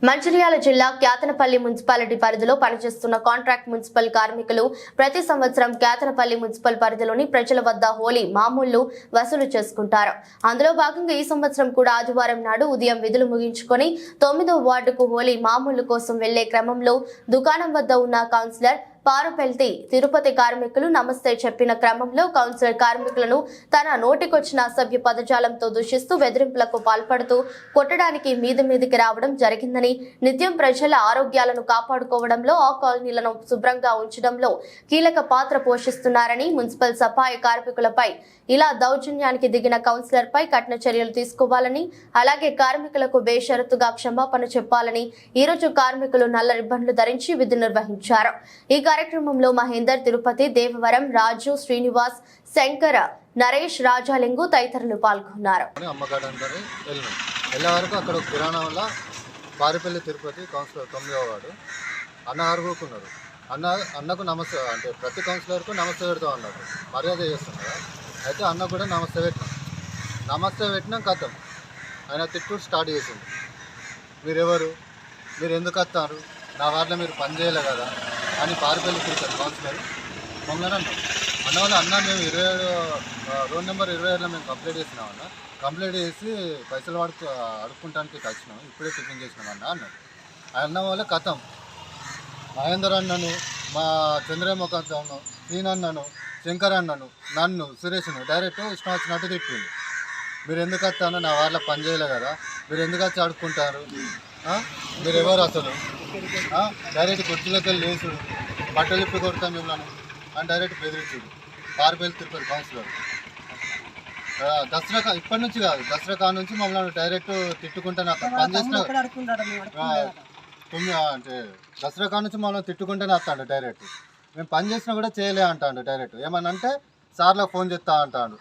మంచిర్యాల జిల్లా క్యాతనపల్లి మున్సిపాలిటీ పరిధిలో పనిచేస్తున్న కాంట్రాక్ట్ మున్సిపల్ కార్మికులు ప్రతి సంవత్సరం క్యాతనపల్లి మున్సిపల్ పరిధిలోని ప్రజల వద్ద హోలీ మామూళ్లు వసూలు చేసుకుంటారు. అందులో భాగంగా ఈ సంవత్సరం కూడా ఆదివారం నాడు ఉదయం విధులు ముగించుకొని 9వ వార్డుకు హోలీ మామూళ్లు కోసం వెళ్లే క్రమంలో దుకాణం వద్ద ఉన్న కౌన్సిలర్ పారుపెల్తి తిరుపతి కార్మికులు నమస్తే చెప్పిన క్రమంలో కౌన్సిలర్ కార్మికులను తన నోటికొచ్చిన అసభ్య పదజాలంతో దూషిస్తూ బెదిరింపులకు పాల్పడుతూ కొట్టడానికి మీదికి రావడం జరిగిందని, నిత్యం ప్రజల ఆరోగ్యాలను కాపాడుకోవడంలో ఆ కాలనీలను శుభ్రంగా ఉంచడంలో కీలక పాత్ర పోషిస్తున్నారని, మున్సిపల్ సఫాయి కార్మికులపై ఇలా దౌర్జన్యానికి దిగిన కౌన్సిలర్ పై కఠిన చర్యలు తీసుకోవాలని, అలాగే కార్మికులకు బేషరతుగా క్షమాపణ చెప్పాలని ఈ రోజు కార్మికులు నల్ల రిబ్బన్లు ధరించి విధులు నిర్వహించారు. ఈ కార్యక్రమంలో మహేందర్, తిరుపతి, దేవవరం, రాజు, శ్రీనివాస్, శంకర, నరేష్, రాజాలింగు తదితరులు పాల్గొన్నారు. పారిపల్లి తిరుపతి కౌన్సిలర్ 9వ వార్డు అన్నగారు కూకున్నారు. అన్నకు నమస్తే అంటే ప్రతి కౌన్సిలర్కు నమస్తే పెడతాం అన్నారు, మర్యాద చేస్తున్నారు. అయితే అన్న కూడా నమస్తే పెట్టినాం కథం ఆయన తిట్టు స్టార్ట్ చేసింది. మీరెవరు, మీరు ఎందుకు వస్తారు, నా వార్డులో మీరు పని చేయలే కదా అని పారిపల్లి తిరుపతి కౌన్సిలర్ మమ్మల్ని అన్న అన్న మేము 27 రోడ్ నెంబర్ 27లో మేము కంప్లీట్ చేసినామన్న, కంప్లీట్ చేసి పైసలు అడుక్కుంటానికి కలిసినాం, ఇప్పుడే టిఫిన్ చేసినామన్నా అన్నాడు. అన్న వల్ల కథం మహేందర్ అన్నను, మా చంద్రముఖను, శ్రీనన్నను, శంకర్ అన్నను, నన్ను, సురేష్ను డైరెక్ట్ ఇష్టం వచ్చినట్టు తిట్టింది. మీరు ఎందుకు వస్తాను, నా వాళ్ళ పని చేయలే కదా, మీరు ఎందుకు వచ్చి అడుక్కుంటారు, మీరు ఎవరు అసలు, డైరెక్ట్ కుర్చీలోకి వెళ్ళి లేసు బట్టలు ఇప్పి కొడతాం మిమ్మల్ని అని డైరెక్ట్ బెదిరించుడు. పారిపల్లి తిరుపతి కౌన్సిలర్ దసరా ఇప్పటి నుంచి కాదు, దసరా కాడ నుంచి మమ్మల్ని డైరెక్ట్ తిట్టుకుంటే నాకు పని చేసిన అంటే దసరా కాడ నుంచి మమ్మల్ని తిట్టుకుంటేనే వస్తాడు డైరెక్ట్. మేము పని చేసినా కూడా చేయలే అంటాడు డైరెక్ట్. ఏమన్నా అంటే సార్లకు ఫోన్ చేస్తా అంటాడు.